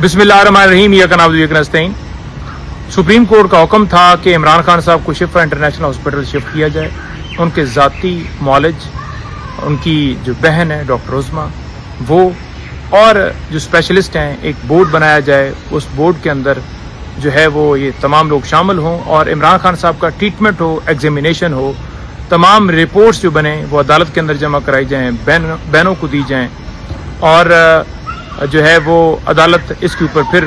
बिस्मिल्लाहिर्रहमानिर्रहीम या नस्तईन। Supreme court का हुक्म था कि इमरान खान साहब को शिफा इंटरनेशनल हॉस्पिटल शिफ्ट किया जाए। उनके ज़ाती मौलज, उनकी जो बहन है डॉक्टर उस्मा, वो और जो स्पेशलिस्ट हैं, एक बोर्ड बनाया जाए। उस बोर्ड के अंदर जो है वो ये तमाम लोग शामिल हों और इमरान खान साहब का ट्रीटमेंट हो, एग्जामिनेशन हो, तमाम रिपोर्ट्स जो बने वो अदालत के अंदर जमा कराई जाएँ, बहनों को दी जाएँ और जो है वो अदालत इसके ऊपर फिर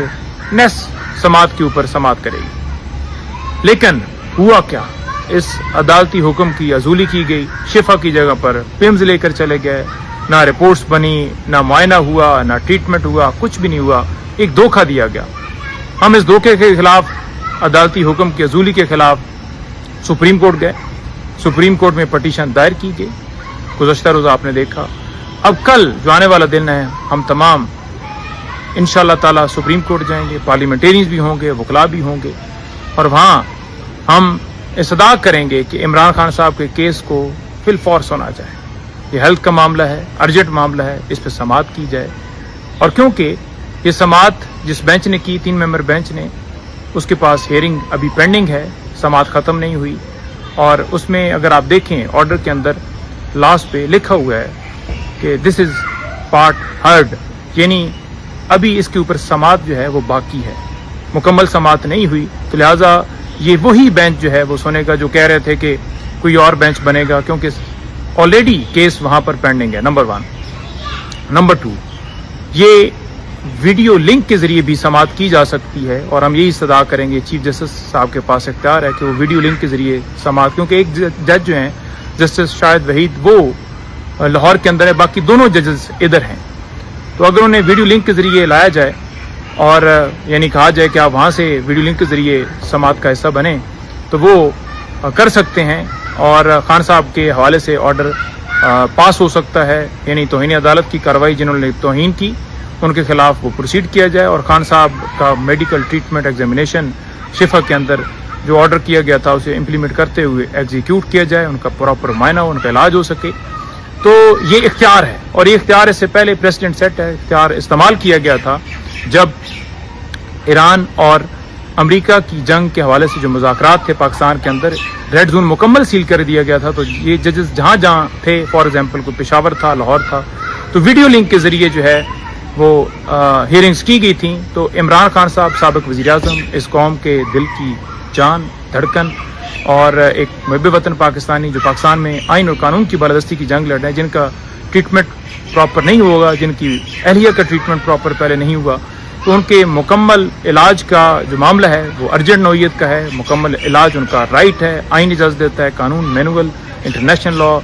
नेक्स्ट समात के ऊपर समात करेगी। लेकिन हुआ क्या, इस अदालती हुक्म की अजूली की गई। शिफा की जगह पर पिम्स लेकर चले गए, ना रिपोर्ट्स बनी, ना मुआयना हुआ, ना ट्रीटमेंट हुआ, कुछ भी नहीं हुआ। एक धोखा दिया गया। हम इस धोखे के खिलाफ, अदालती हुक्म की अजूली के खिलाफ सुप्रीम कोर्ट गए। सुप्रीम कोर्ट में पटिशन दायर की गई। गुज़श्ता रोज़ आपने देखा। अब कल जो आने वाला दिन है, हम तमाम इंशाअल्लाह ताला सुप्रीम कोर्ट जाएंगे। पार्लियामेंटेरियंस भी होंगे, वकला भी होंगे और वहाँ हम इस्तदा करेंगे कि इमरान खान साहब के केस को फिल फौर सुना जाए। ये हेल्थ का मामला है, अर्जेंट मामला है, इस पर समात की जाए। और क्योंकि ये समात जिस बेंच ने की, 3 मेंबर बेंच ने, उसके पास हियरिंग अभी पेंडिंग है, समात ख़त्म नहीं हुई। और उसमें अगर आप देखें ऑर्डर के अंदर लास्ट पे लिखा हुआ है कि दिस इज़ पार्ट हर्ड, यानी अभी इसके ऊपर समात जो है वो बाकी है, मुकम्मल समात नहीं हुई। तो लिहाजा ये वही बेंच जो है वो सुनेगा जो कह रहे थे कि कोई और बेंच बनेगा, क्योंकि ऑलरेडी केस वहाँ पर पेंडिंग है, नंबर 1। नंबर 2, ये वीडियो लिंक के जरिए भी समात की जा सकती है और हम यही सदा करेंगे। चीफ जस्टिस साहब के पास इख्तियार है कि वो वीडियो लिंक के जरिए समात, क्योंकि एक जज जो हैं जस्टिस शाहिद वहीद, वो लाहौर के अंदर है, बाकी दोनों जजेस इधर हैं। तो अगर उन्हें वीडियो लिंक के जरिए लाया जाए और यानी कहा जाए कि आप वहाँ से वीडियो लिंक के जरिए समात का हिस्सा बने, तो वो कर सकते हैं और खान साहब के हवाले से ऑर्डर पास हो सकता है। यानी तौहीन अदालत की कार्रवाई जिन्होंने तौहीन की, उनके खिलाफ वो प्रोसीड किया जाए और खान साहब का मेडिकल ट्रीटमेंट एग्जामिनेशन शिफा के अंदर जो ऑर्डर किया गया था उसे इम्प्लीमेंट करते हुए एग्जीक्यूट किया जाए, उनका प्रॉपर मायना, उनका इलाज हो सके। तो ये इख्तियार है और ये इख्तियार इससे पहले प्रेसिडेंट सेट है, इख्तियार इस्तेमाल किया गया था जब ईरान और अमेरिका की जंग के हवाले से जो मुज़ाकरात थे पाकिस्तान के अंदर, रेड जोन मुकम्मल सील कर दिया गया था। तो ये जजेस जहाँ जहाँ थे, फॉर एग्जांपल को पेशावर था, लाहौर था, तो वीडियो लिंक के ज़रिए जो है वो हियरिंग्स की गई थी। तो इमरान खान साहब साबिक़ वज़ीर-ए-आज़म, इस कौम के दिल की जान, धड़कन और एक मुहब्बे वतन पाकिस्तानी जो पाकिस्तान में आइन और कानून की बालादस्ती की जंग लड़ रहे हैं, जिनका ट्रीटमेंट प्रॉपर नहीं होगा, जिनकी अहलिया का ट्रीटमेंट प्रॉपर पहले नहीं हुआ, तो उनके मुकम्मल इलाज का जो मामला है वो अर्जेंट नौइयत का है। मुकम्मल इलाज उनका राइट है, आइन इजाज़त देता है, कानून, manual, international law,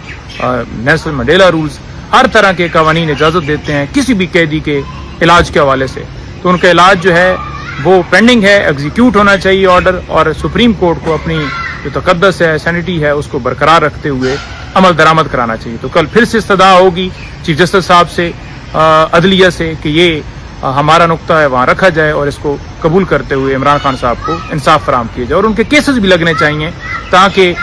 Nelson Mandela rules, हर तरह के कानून इजाज़त देते हैं किसी भी कैदी के इलाज के हवाले से। तो उनका इलाज जो है वो पेंडिंग है, एग्जीक्यूट होना चाहिए ऑर्डर, और सुप्रीम कोर्ट को अपनी जो तकद्दस है, सैनिटी है, उसको बरकरार रखते हुए अमल दरामद कराना चाहिए। तो कल फिर से इस्तदा होगी चीफ जस्टिस साहब से, अदलिया से, कि ये हमारा नुक्ता है वहाँ रखा जाए और इसको कबूल करते हुए इमरान खान साहब को इंसाफ फराहम किया जाए और उनके केसेस भी लगने चाहिए ताकि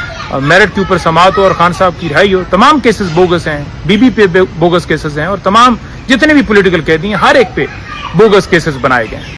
मेरिट के ऊपर समात हो और खान साहब की रिहाई हो। तमाम केसेस बोगस हैं, बीबी पे बोगस केसेस हैं और तमाम जितने भी पॉलिटिकल कैदी हैं, हर एक पे बोगस केसेस बनाए गए हैं।